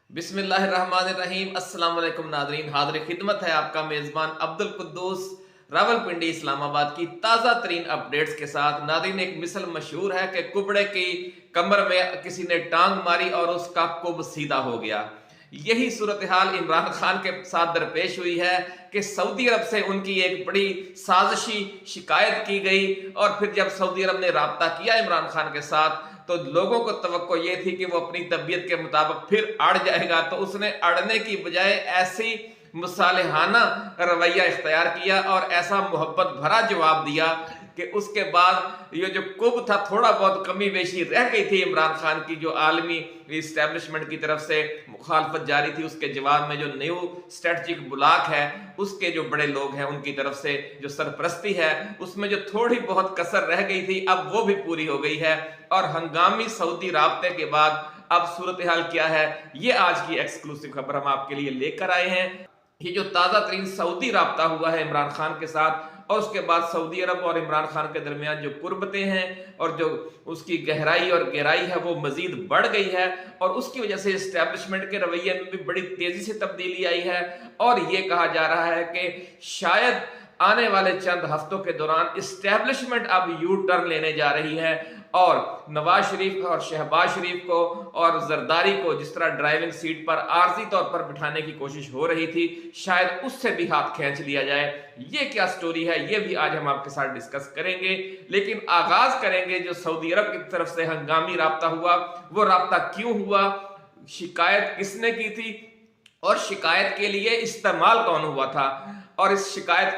बिस्मिल्लाहिर्रहमानिर्रहीम। अस्सलाम वालेकुम नादरीन, हाज़िर खिदमत है आपका मेज़बान अब्दुल कुद्दूस रावलपिंडी इस्लामाबाद की ताज़ा तरीन अपडेट्स के साथ। नादरीन, एक मिसल मशहूर है कि कुबड़े की कमर में किसी ने टांग मारी और उसका कुब सीधा हो गया। यही सूरत हाल इमरान खान के साथ दरपेश हुई है कि सऊदी अरब से उनकी एक बड़ी साजिशी शिकायत की गई और फिर जब सऊदी अरब ने राब्ता किया इमरान खान के साथ तो लोगों को तवक्को ये थी कि वो अपनी तबीयत के मुताबिक फिर अड़ जाएगा, तो उसने अड़ने की बजाय ऐसी मुसालिहाना रवैया इख्तियार किया और ऐसा मोहब्बत भरा जवाब दिया कि उसके बाद ये जो कुब था, थोड़ा बहुत कमी बेशी रह गई थी इमरान खान की जो आलमी इस्टेब्लिशमेंट की तरफ से मुखालफत जारी थी, उसके जवाब में जो न्यू स्ट्रेटजिक ब्लॉक है उसके जो बड़े लोग हैं उनकी तरफ से जो सरपरस्ती है उसमें जो थोड़ी बहुत कसर रह गई थी अब वो भी पूरी हो गई है। और हंगामी सऊदी राब्ते के बाद अब सूरत हाल क्या है, ये आज की एक्सक्लूसिव खबर हम आपके लिए लेकर आए हैं। ये जो ताज़ा तरीन सऊदी राब्ता हुआ है इमरान खान के साथ और उसके बाद सऊदी अरब और इमरान खान के दरमियान जो कुर्बतें हैं और जो उसकी गहराई और गहराई है वो मजीद बढ़ गई है और उसकी वजह से इस्टेब्लिशमेंट के रवैये में भी बड़ी तेजी से तब्दीली आई है। और ये कहा जा रहा है कि शायद आने वाले चंद हफ्तों के दौरान इस्टेब्लिशमेंट अब यू टर्न लेने जा रही है और नवाज शरीफ और शहबाज शरीफ को और जरदारी को जिस तरह ड्राइविंग सीट पर आर्जी तौर पर बिठाने की कोशिश हो रही थी, शायद उससे भी हाथ खींच लिया जाए। ये क्या स्टोरी है, ये भी आज हम आपके साथ डिस्कस करेंगे। लेकिन आगाज करेंगे जो सऊदी अरब की तरफ से हंगामी राब्ता हुआ, वो राब्ता क्यों हुआ, शिकायत किसने की थी और शिकायत के लिए इस्तेमाल कौन हुआ था और इस शिकायत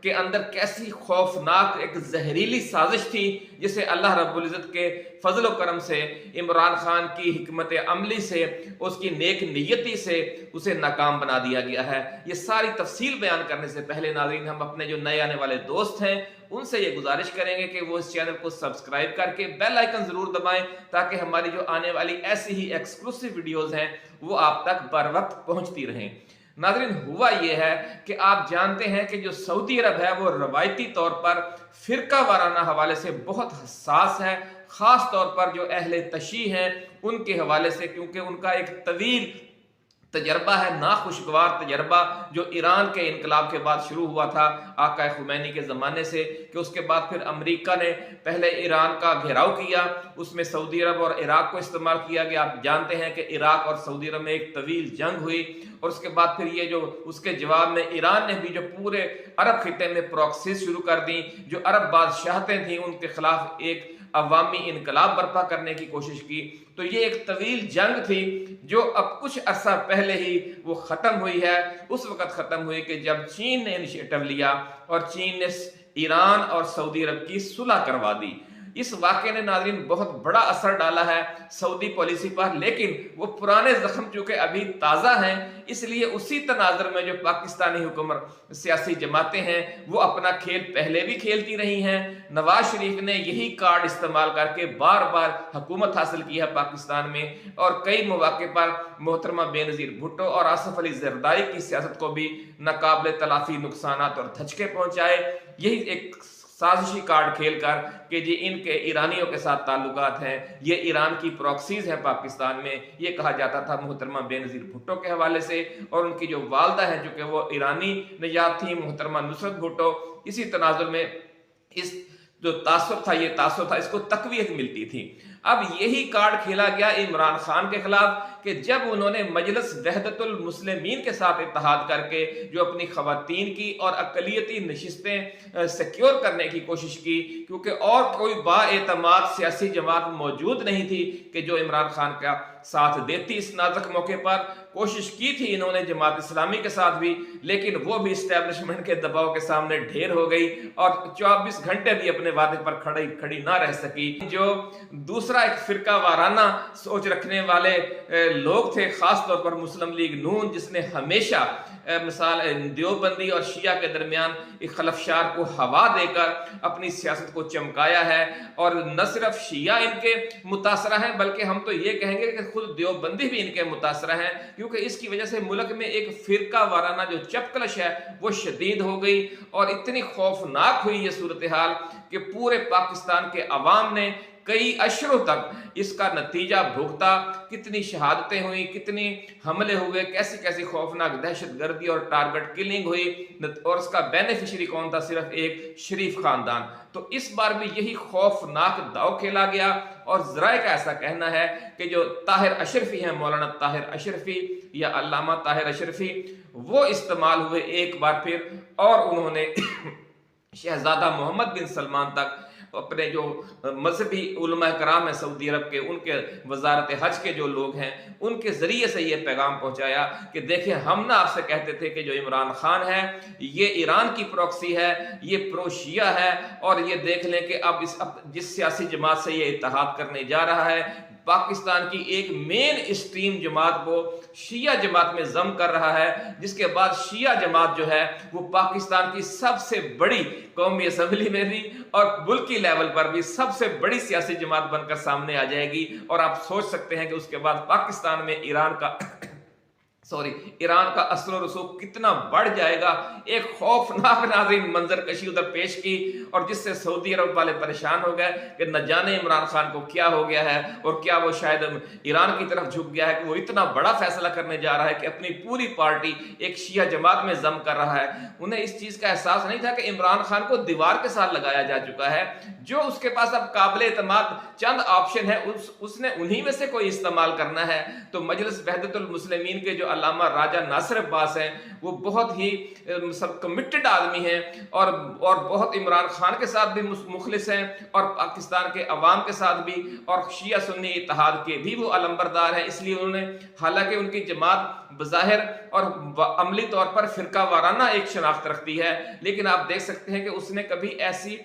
के अंदर कैसी खौफनाक एक जहरीली साजिश थी जिसे अल्लाह रब्बुल इज़्ज़त के फजल व करम से, इमरान खान की हिकमत अमली से, उसकी नेक नियति से उसे नाकाम बना दिया गया है। ये सारी तफसील बयान करने से पहले नाज़रीन, हम अपने जो नए आने वाले दोस्त हैं उनसे ये गुजारिश करेंगे कि वो इस चैनल को सब्सक्राइब करके बेल आइकन जरूर दबाएं ताकि हमारी जो आने वाली ऐसी ही एक्सक्लूसिव वीडियोस हैं वो आप तक बर वक्त पहुंचती रहें। नाज़रीन, हुआ ये है कि आप जानते हैं कि जो सऊदी अरब है वो रवायती तौर पर फिरका वाराना हवाले से बहुत हसास है, खास तौर पर जो अहले तशी हैं उनके हवाले से, क्योंकि उनका एक तवील तजर्बा है, नाखुशगवार तजर्बा जो ईरान के इनकलाब के बाद शुरू हुआ था आका खुमैनी के ज़माने से, कि उसके बाद फिर अमेरिका ने पहले ईरान का घेराव किया, उसमें सऊदी अरब और इराक को इस्तेमाल किया गया। आप जानते हैं कि इराक और सऊदी अरब में एक तवील जंग हुई और उसके बाद फिर ये जो उसके जवाब में ईरान ने भी जो पूरे अरब खिते में प्रॉक्सीज शुरू कर दी, जो अरब बादशाहतें थी उनके खिलाफ एक अवामी इनकलाब बर्पा करने की कोशिश की। तो ये एक तवील जंग थी जो अब कुछ अरसा पहले ही वो खत्म हुई है। उस वक्त खत्म हुई कि जब चीन ने इनिशिएटिव लिया और चीन ने ईरान और सऊदी अरब की सुलह करवा दी। इस वाक़े ने नाज़रीन बहुत बड़ा असर डाला है सऊदी पॉलिसी पर, लेकिन वो पुराने जख्म चूंकि अभी ताज़ा हैं इसलिए उसी तनाज़ुर में जो पाकिस्तानी हुकूमत सियासी जमातें हैं वो अपना खेल पहले भी खेलती रही हैं। नवाज शरीफ ने यही कार्ड इस्तेमाल करके बार बार हुकूमत हासिल की है पाकिस्तान में और कई मौके पर मोहतरमा बेनज़ीर भुट्टो और आसिफ अली जरदारी की सियासत को भी नाकाबिले तलाफी नुकसान और धचके पहुंचाए। यही एक साजिशी कार्ड खेलकर कि जी इनके ईरानियों के साथ ताल्लुकात हैं, ये ईरान की प्रॉक्सीज हैं पाकिस्तान में, ये कहा जाता था मोहतरमा बेनज़ीर भुट्टो के हवाले से। और उनकी जो वालदा है जो कि वो ईरानी निजात थी, मोहतरमा नुसरत भुट्टो, इसी तनाजुर में इस जो तासुब था, ये तासुब था, इसको तकवीत मिलती थी। अब यही कार्ड खेला गया इमरान खान के खिलाफ कि जब उन्होंने मजलिस वहदतुल मुस्लिमीन के साथ इत्तेहाद करके जो अपनी खवातीन की और अकलियती नशिस्तें सिक्योर करने की कोशिश की, क्योंकि और कोई बाएतमाद सियासी जमात मौजूद नहीं थी कि जो इमरान खान का साथ देती। इस नाजुक मौके पर कोशिश की थी इन्होंने जमात इस्लामी के साथ भी, लेकिन वो भी इस्टेब्लिशमेंट के दबाव के सामने ढेर हो गई और 24 घंटे भी अपने वादे पर खड़ी ना रह सकी। जो दूसरा एक फिरका वाराना सोच रखने वाले लोग थे, खास तौर पर मुस्लिम लीग नून, जिसने हमेशा मिसाल देवबंदी और शिया के दरमियान एक खलफशार को हवा देकर अपनी सियासत को चमकाया है। और न सिर्फ शिया इनके मुतासरा हैं बल्कि हम तो ये कहेंगे कि खुद देवबंदी भी इनके मुतासरा हैं, क्योंकि इसकी वजह से मुल्क में एक फिरका वाराना जो चपकलश है वो शदीद हो गई और इतनी खौफनाक हुई ये सूरत हाल कि पूरे पाकिस्तान के अवाम ने कई अशरों तक इसका नतीजा भुगता, कितनी शहादतें हुई, कितनी हमले हुए, कैसी कैसी खौफनाक दहशतगर्दी और टारगेट किलिंग हुई, और उसका बेनिफिशियरी कौन था? सिर्फ एक शरीफ खानदान। तो इस बार भी यही खौफनाक दाव खेला गया, और जराए का ऐसा कहना है कि जो ताहिर अशरफी है, मौलाना ताहिर अशरफी या अल्लामा ताहिर अशरफी, वो इस्तेमाल हुए एक बार फिर, और उन्होंने शहजादा मोहम्मद बिन सलमान तक अपने जो मजहबी उलमा कराम है सऊदी अरब के, उनके वजारत हज के जो लोग हैं, उनके जरिए से ये पैगाम पहुंचाया कि देखिए, हम ना आपसे कहते थे कि जो इमरान खान है ये ईरान की प्रॉक्सी है, ये प्रो शिया है, और ये देख लें कि अब जिस सियासी जमात से ये इत्तेहाद करने जा रहा है, पाकिस्तान की एक मेन स्ट्रीम जमात को शिया जमात में जम कर रहा है, जिसके बाद शिया जमात जो है वो पाकिस्तान की सबसे बड़ी कौमी असम्बली में भी और मुल्की लेवल पर भी सबसे बड़ी सियासी जमात बनकर सामने आ जाएगी। और आप सोच सकते हैं कि उसके बाद पाकिस्तान में ईरान का असर और रसूख कितना बढ़ जाएगा। एक खौफनाक नाज़रीन मंजर कशी उधर पेश की, और जिससे सऊदी अरब वाले परेशान हो गए कि न जाने इमरान खान को क्या हो गया है, और क्या वो शायद ईरान की तरफ झुक गया है कि वो इतना बड़ा फैसला करने जा रहा है कि अपनी पूरी पार्टी एक शिया जमात में जम कर रहा है। उन्हें इस चीज का एहसास नहीं था कि इमरान खान को दीवार के साथ लगाया जा चुका है। जो उसके पास अब काबिल एतमाद चंद ऑप्शन है, उसने उन्हीं में से कोई इस्तेमाल करना है। तो मजलिस वहदतुल मुस्लिमीन के जो अल्लामा राजा नासिर अब्बास हैं, वो बहुत ही सब कमिटेड आदमी हैं, और बहुत इमरान खान के साथ भी मुखलिस हैं, और पाकिस्तान के अवाम के साथ भी, और शिया सुन्नी इत्तेहाद के भी वो अलंबरदार हैं। इसलिए उन्होंने, हालांकि उनकी जमात बज़ाहिर और अमली तौर पर फिरका वाराना एक शनाख्त रखती है, लेकिन आप देख सकते हैं कि उसने कभी ऐसी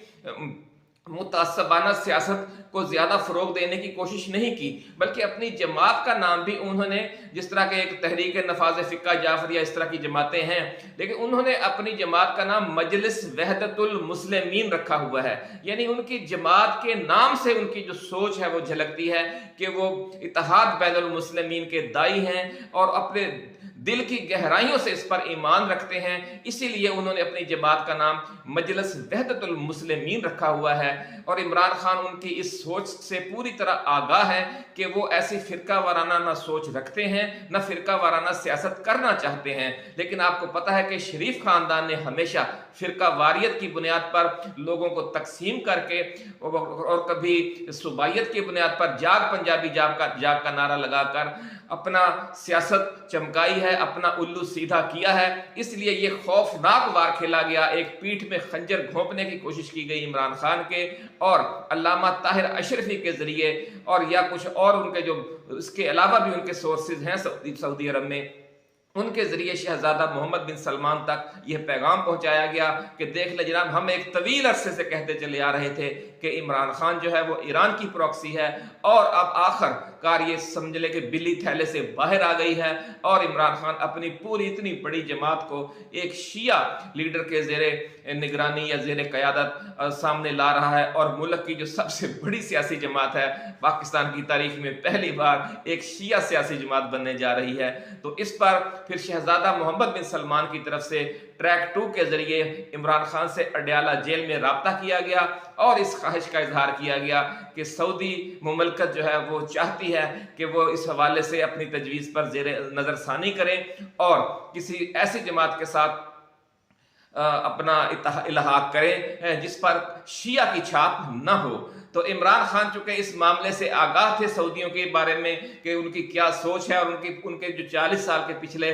मुतासबाना सियासत को ज्यादा फरोग देने की कोशिश नहीं की, बल्कि अपनी जमात का नाम भी उन्होंने, जिस तरह के एक तहरीक नफाज फिक्का जाफरिया इस तरह की जमातें हैं, लेकिन उन्होंने अपनी जमात का नाम मजलिस वहदतुल मुस्लिमीन रखा हुआ है। यानी उनकी जमात के नाम से उनकी जो सोच है वो झलकती है कि वो इत्तेहाद बैनुल मुस्लिमीन के दाई हैं, और अपने दिल की गहराइयों से इस पर ईमान रखते हैं। इसीलिए उन्होंने अपनी जमात का नाम मजलिस वहदतुल मुस्लिमीन रखा हुआ है। और इमरान खान उनकी इस सोच से पूरी तरह आगाह है कि वो ऐसी फिरका वाराना ना सोच रखते हैं, ना फिरका वाराना सियासत करना चाहते हैं। लेकिन आपको पता है कि शरीफ खानदान ने हमेशा फिरका वारियत की बुनियाद पर लोगों को तकसीम करके, और कभी सूबाइयत की बुनियाद पर जाग पंजाबी जाग का नारा लगाकर अपना सियासत चमकाई है, अपना उल्लू सीधा किया है। इसलिए ये खौफनाक वार खेला गया, एक पीठ में खंजर घोंपने की कोशिश की गई इमरान खान के और अल्लामा ताहिर अशरफी के जरिए, और या कुछ और उनके जो इसके अलावा भी उनके सोर्सेज हैं सऊदी अरब में, उनके जरिए शहजादा मोहम्मद बिन सलमान तक यह पैगाम पहुंचाया गया कि देख ले जनाब, हम एक तवील अरसे से कहते चले आ रहे थे कि इमरान खान जो है वो ईरान की प्रॉक्सी है, और अब आखिरकार ये समझ ले कि बिल्ली थैले से बाहर आ गई है, और इमरान खान अपनी पूरी इतनी बड़ी जमात को एक शिया लीडर के जेरे निगरानी या जेरे क़यादत सामने ला रहा है। और मुल्क की जो सबसे बड़ी सियासी जमात है, पाकिस्तान की तारीख में पहली बार एक शिया सियासी जमात बनने जा रही है। तो इस पर फिर शहजादा मोहम्मद बिन सलमान की तरफ से ट्रैक 2 के जरिए इमरान खान से अडयाला जेल में राब्ता किया गया, और इस ख्वाहिश का इजहार किया गया कि सऊदी मुमलकत जो है वो चाहती है कि वो इस हवाले से अपनी तजवीज़ पर ज़ेरे नज़रसानी करें और किसी ऐसी जमात के साथ अपना इल्हाक करें जिस पर शिया की छाप न हो। तो इमरान खान चूंकि इस मामले से आगाह थे सऊदियों के बारे में कि उनकी क्या सोच है, और उनके जो 40 साल के पिछले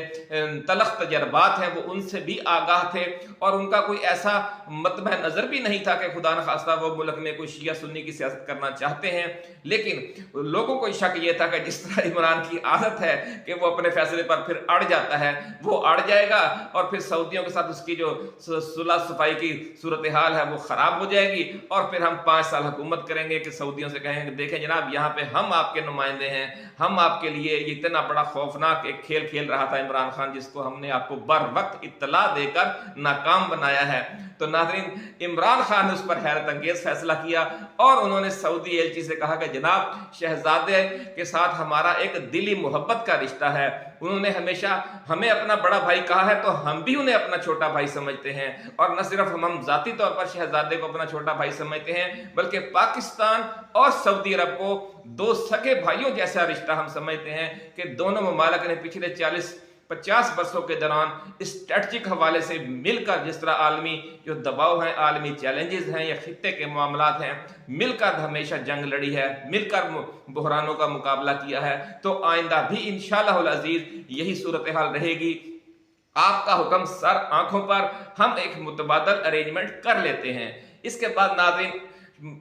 तलख तजर्बात हैं वो उनसे भी आगाह थे, और उनका कोई ऐसा मतबह नज़र भी नहीं था कि खुदा न खास्ता वो मुल्क में कोई शिया सुन्नी की सियासत करना चाहते हैं। लेकिन लोगों को शक ये था कि जिस तरह इमरान की आदत है कि वो अपने फैसले पर फिर अड़ जाता है, वो अड़ जाएगा, और फिर सऊदियों के साथ उसकी जो सुलह सफाई की सूरत हाल है वो ख़राब हो जाएगी, और फिर हम 5 साल हुकूमत करेंगे कि सऊदियों से कहेंगे देखें जनाब, यहाँ पे हम आपके नुमाइंदे हैं, हम आपके लिए ये इतना बड़ा खौफनाक एक खेल खेल रहा था इमरान खान, जिसको हमने आपको बर वक्त इत्तला देकर नाकाम बनाया है। तो नाज़रीन, इमरान खान ने उस पर हैरत अंगेज फैसला किया, और उन्होंने सऊदी एलची से कहा कि जनाब, शहजादे के साथ हमारा एक दिली मोहब्बत का रिश्ता है, उन्होंने हमेशा हमें अपना बड़ा भाई कहा है, तो हम भी उन्हें अपना छोटा भाई समझते हैं। और न सिर्फ हम जाती तौर पर शहजादे को अपना छोटा भाई समझते हैं, बल्कि पाकिस्तान और सऊदी अरब को दो सगे भाइयों जैसा रिश्ता हम समझते हैं कि दोनों ममालिक ने पिछले 40-50 वर्षों के दौरान स्ट्रेटजिक हवाले से मिलकर जिस तरह आलमी जो दबाव है, आलमी चैलेंजेस हैं या खित्ते के मामलात हैं, मिलकर हमेशा जंग लड़ी है, मिलकर बहरानों का मुकाबला किया है। तो आइंदा भी इंशाअल्लाह अजीज यही सूरत हाल रहेगी। आपका हुक्म सर आंखों पर, हम एक मुतबादल अरेंजमेंट कर लेते हैं। इसके बाद नाज़रीन,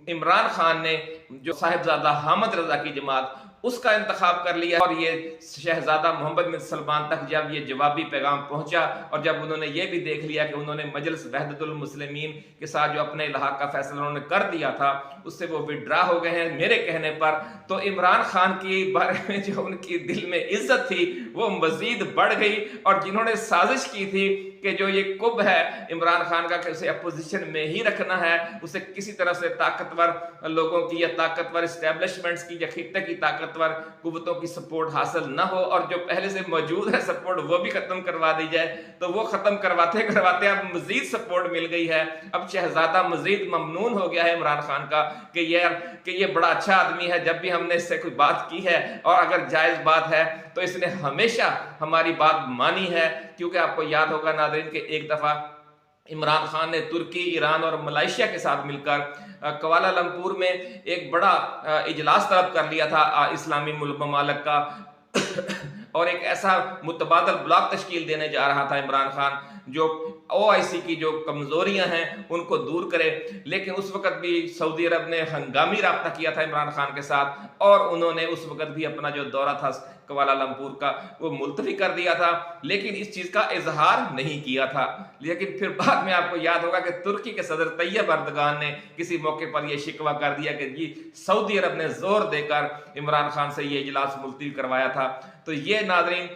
इमरान खान ने जो साहिबजादा हामिद रजा की जमात उसका इंतखाब कर लिया, और ये शहजादा मोहम्मद बिन सलमान तक जब ये जवाबी पैगाम पहुंचा और जब उन्होंने ये भी देख लिया कि उन्होंने मजलिस वहदतुल मुस्लिमीन के साथ जो अपने इलाहा का फैसला उन्होंने कर दिया था उससे वो विड्रा हो गए हैं मेरे कहने पर, तो इमरान खान की बारे में जो उनकी दिल में इज्जत थी वो मजीद बढ़ गई। और जिन्होंने साजिश की थी कि जो ये कुब है इमरान खान का कि उसे अपोजिशन में ही रखना है, उसे किसी तरह से ताकतवर लोगों की या ताकतवर एस्टेब्लिशमेंट्स की या खित्ते की ताकतवर कुव्वतों की सपोर्ट हासिल ना हो, और जो पहले से मौजूद है सपोर्ट वो भी खत्म करवा दी जाए, तो वो खत्म करवाते करवाते अब मजीद सपोर्ट मिल गई है। अब शहजादा मजीद ममनून हो गया है इमरान खान का कि ये बड़ा अच्छा आदमी है, जब भी हमने इससे कोई बात की है और अगर जायज बात है तो इसने हमेशा हमारी बात मानी है। क्योंकि आपको याद होगा नाज़रीन कि एक दफा इमरान खान ने तुर्की, ईरान और मलेशिया के साथ मिलकर कुआलालंपुर में एक बड़ा इजलास तलब कर लिया था इस्लामी ममालिक का और एक ऐसा मुतबादल ब्लॉक तश्कील देने जा रहा था इमरान खान जो OIC की जो कमजोरियां हैं उनको दूर करे। लेकिन उस वक्त भी सऊदी अरब ने हंगामी राब्ता किया था इमरान खान के साथ, और उन्होंने उस वक्त भी अपना जो दौरा था कुआलालंपुर का वो मुलतवी कर दिया था, लेकिन इस चीज का इजहार नहीं किया था। लेकिन फिर बाद में आपको याद होगा कि तुर्की के सदर तैयब अर्दगान ने किसी मौके पर यह शिकवा कर दिया कि जी सऊदी अरब ने जोर देकर इमरान खान से ये इजलास मुलतवी करवाया था। तो ये नाज़रीन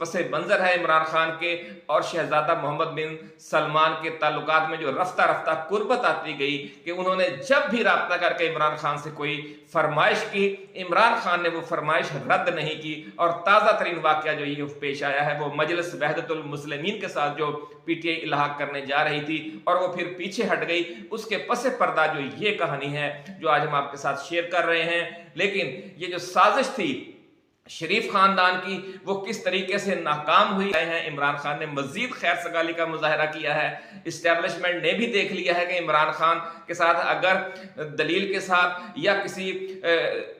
पसे मंजर है इमरान खान के और शहजादा मोहम्मद बिन सलमान के ताल्लुकात में जो रफ्ता रफ्ता कुर्बत आती गई कि उन्होंने जब भी राब्ता करके इमरान खान से कोई फरमाइश की, इमरान खान ने वो फरमाइश रद्द नहीं की। और ताज़ा तरीन वाक़या जो ये पेश आया है वो मजलिस वहदतुल मुस्लिमीन के साथ जो PTI इल्हाक करने जा रही थी और वो फिर पीछे हट गई, उसके पसे पर्दा जो ये कहानी है जो आज हम आपके साथ शेयर कर रहे हैं। लेकिन ये जो साजिश थी शरीफ खानदान की वो किस तरीके से नाकाम हुई है। इमरान खान ने मजीद खैर सगाली का मुजाहरा किया है, इस्टेब्लिशमेंट ने भी देख लिया है कि इमरान खान के साथ अगर दलील के साथ या किसी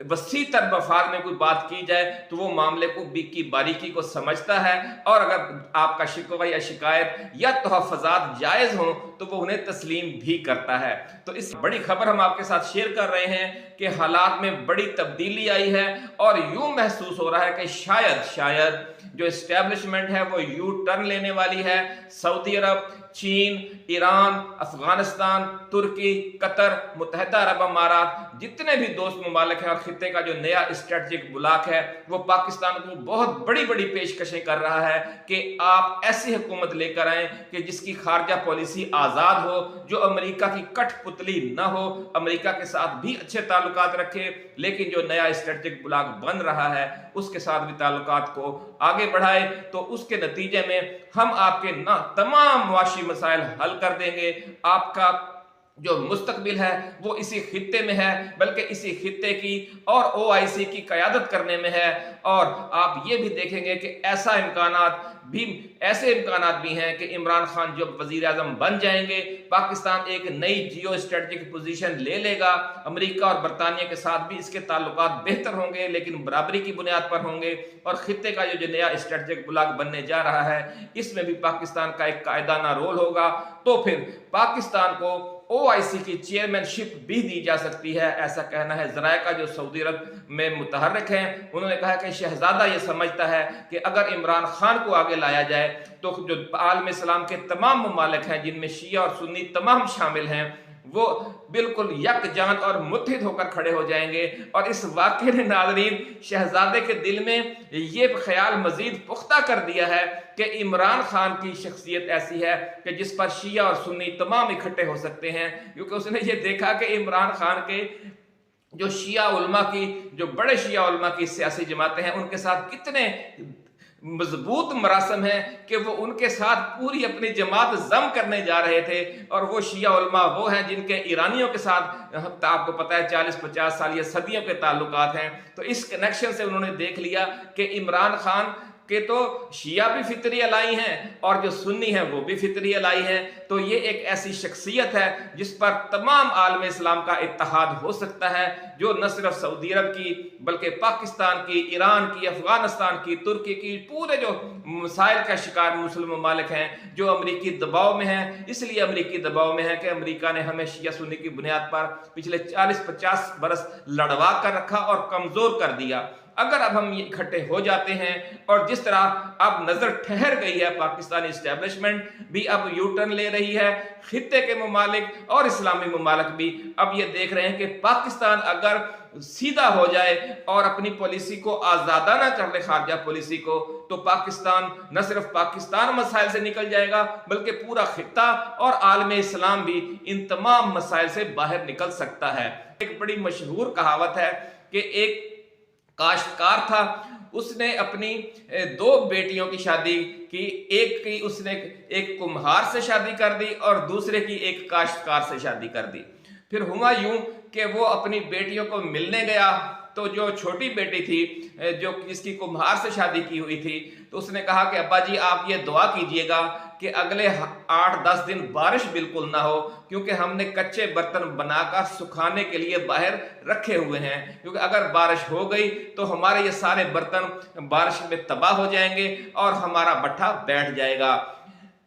वसी तर मफाद में कोई बात की जाए तो वो मामले को की बारीकी को समझता है, और अगर आपका शिकवा या शिकायत या तहफ़्फ़ुज़ात जायज़ हो तो वो उन्हें तस्लीम भी करता है। तो इस बड़ी खबर हम आपके साथ शेयर कर रहे हैं कि हालात में बड़ी तब्दीली आई है और यूं महसूस हो रहा है कि शायद जो एस्टेब्लिशमेंट है वो यू टर्न लेने वाली है। सऊदी अरब, चीन, ईरान, अफगानिस्तान, तुर्की, कतर, मुत्तहिदा अरब अमारात, जितने भी दोस्त ममालिक हैं और खित्ते का जो नया स्ट्रेटजिक ब्लॉक है वो पाकिस्तान को बहुत बड़ी बड़ी पेशकशें कर रहा है कि आप ऐसी हुकूमत लेकर आए कि जिसकी खारजा पॉलिसी आज़ाद हो, जो अमेरिका की कठपुतली ना हो, अमेरिका के साथ भी अच्छे ताल्लुकात रखे, लेकिन जो नया स्ट्रेटजिक ब्लॉक बन रहा है उसके साथ भी ताल्लुकात को आगे बढ़ाए। तो उसके नतीजे में हम आपके ना तमाम मुआशी मसाइल हल कर देंगे। आपका जो मुस्तकबिल है वो इसी खित्ते में है, बल्कि इसी खित्ते की और OIC की क़यादत करने में है। और आप ये भी देखेंगे कि ऐसे इम्कानात भी हैं कि इमरान खान जब वजीर आज़म बन जाएंगे पाकिस्तान एक नई जियो स्ट्रेटजिक पोजीशन ले लेगा। अमेरिका और बरतानिया के साथ भी इसके ताल्लुकात बेहतर होंगे, लेकिन बराबरी की बुनियाद पर होंगे। और खित्ते का जो नया स्ट्रेटजिक ब्लॉक बनने जा रहा है इसमें भी पाकिस्तान का एक कायदाना रोल होगा। तो फिर पाकिस्तान को OIC की चेयरमैनशिप भी दी जा सकती है, ऐसा कहना है ज़राए जो सऊदी अरब में मुतहर्रिक हैं। उन्होंने कहा कि शहजादा ये समझता है कि अगर इमरान खान को आगे लाया जाए तो जो आलम इस्लाम के तमाम ममालिक हैं जिनमें शिया और सुन्नी तमाम शामिल हैं वो बिल्कुल यकजान और मुत्तहिद होकर खड़े हो जाएंगे। और इस वाक़े ने नाज़रीन शहजादे के दिल में ये ख्याल मजीद पुख्ता कर दिया है कि इमरान खान की शख्सियत ऐसी है कि जिस पर शिया और सुन्नी तमाम इकट्ठे हो सकते हैं, क्योंकि उसने ये देखा कि इमरान खान के जो शिया उलमा की जो बड़े शिया उलमा की सियासी जमातें हैं उनके साथ कितने मजबूत मरासम है कि वो उनके साथ पूरी अपनी जमात जम करने जा रहे थे। और वो शिया उलमा वो हैं जिनके ईरानियों के साथ आपको पता है 40-50 साल या सदियों के ताल्लुकात हैं। तो इस कनेक्शन से उन्होंने देख लिया कि इमरान खान के तो शिया भी फितरी अलाई हैं और जो सुन्नी हैं वो भी फितरी अलाई हैं। तो ये एक ऐसी शख्सियत है जिस पर तमाम आलम इस्लाम का इत्तेहाद हो सकता है, जो न सिर्फ सऊदी अरब की बल्कि पाकिस्तान की, ईरान की, अफगानिस्तान की, तुर्की की, पूरे जो मसाइल का शिकार मुस्लिम ममालिक हैं जो अमरीकी दबाव में हैं। इसलिए अमरीकी दबाव में है कि अमरीका ने हमें शिया सुन्नी की बुनियाद पर पिछले 40-50 बरस लड़वा कर रखा और कमजोर कर दिया। अगर अब हम इकट्ठे हो जाते हैं और जिस तरह अब नजर ठहर गई है, पाकिस्तानी इस्टेब्लिशमेंट भी अब यू टर्न ले रही है, खित्ते के ममालिक और इस्लामी ममालिक भी अब ये देख रहे हैं कि पाकिस्तान अगर सीधा हो जाए और अपनी पॉलिसी को आजादाना कर ले, खारजा पॉलिसी को, तो पाकिस्तान न सिर्फ पाकिस्तान मसाइल से निकल जाएगा बल्कि पूरा खित्ता और आलम इस्लाम भी इन तमाम मसाइल से बाहर निकल सकता है। एक बड़ी मशहूर कहावत है कि एक काश्तकार था, उसने अपनी 2 बेटियों की शादी की। एक की उसने एक कुम्हार से शादी कर दी और दूसरे की एक काश्तकार से शादी कर दी। फिर हुआ यूं कि वो अपनी बेटियों को मिलने गया, तो जो छोटी बेटी थी जो जिसकी कुम्हार से शादी की हुई थी, तो उसने कहा कि अब्बा जी आप ये दुआ कीजिएगा कि अगले 8-10 दिन बारिश बिल्कुल ना हो, क्योंकि हमने कच्चे बर्तन बनाकर सुखाने के लिए बाहर रखे हुए हैं, क्योंकि अगर बारिश हो गई तो हमारे ये सारे बर्तन बारिश में तबाह हो जाएंगे और हमारा भट्ठा बैठ जाएगा।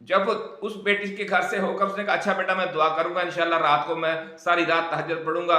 जब उस बेटी के घर से होकर उसने कहा अच्छा बेटा मैं दुआ करूंगा, इंशाल्लाह रात को मैं सारी रात तहज्जुद पढ़ूंगा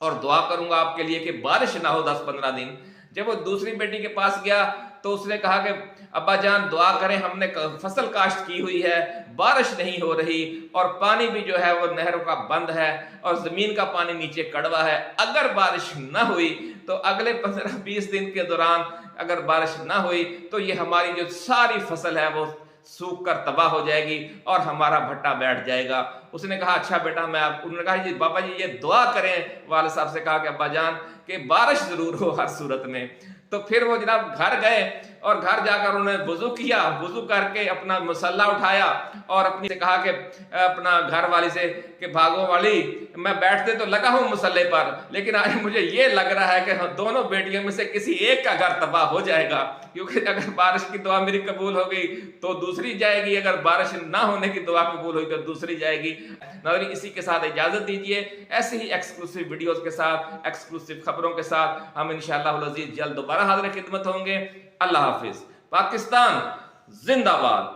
और दुआ करूंगा आपके लिए कि बारिश ना हो 10-15 दिन। जब वो दूसरी बेटी के पास गया तो उसने कहा कि अब्बा जान दुआ करें, हमने फसल काश्त की हुई है, बारिश नहीं हो रही और पानी भी जो है वो नहरों का बंद है और जमीन का पानी नीचे कड़वा है। अगर बारिश ना हुई तो अगले 15-20 दिन के दौरान अगर बारिश ना हुई तो ये हमारी जो सारी फसल है वो सूख कर तबाह हो जाएगी और हमारा भट्टा बैठ जाएगा। उसने कहा अच्छा बेटा मैं आप, उन्होंने कहा जी बाबा जी ये दुआ करें, वाले साहब से कहा कि अब्बा जान कि बारिश जरूर हो हर सूरत में। तो फिर वो जनाब घर गए और घर जाकर उन्होंने वुजू किया, वुजू करके अपना मुसल्ला उठाया और अपनी से कहा कि अपना घर वाली से कि भागो वाली मैं बैठते तो लगा हूं मुसल्ले पर, लेकिन आज मुझे ये लग रहा है कि दोनों बेटियों में से किसी एक का घर तबाह हो जाएगा, क्योंकि अगर बारिश की दुआ मेरी कबूल हो गई तो दूसरी जाएगी, अगर बारिश ना होने की दुआ कबूल हुई तो दूसरी जाएगी। नाज़रीन इसी के साथ इजाजत दीजिए, ऐसे ही एक्सक्लूसिव वीडियोस के साथ, एक्सक्लूसिव खबरों के साथ हम इंशाअल्लाह अज़ीज़ जल्द दोबारा हाज़िर खिदमत होंगे। अल्लाह हाफिज। पाकिस्तान जिंदाबाद।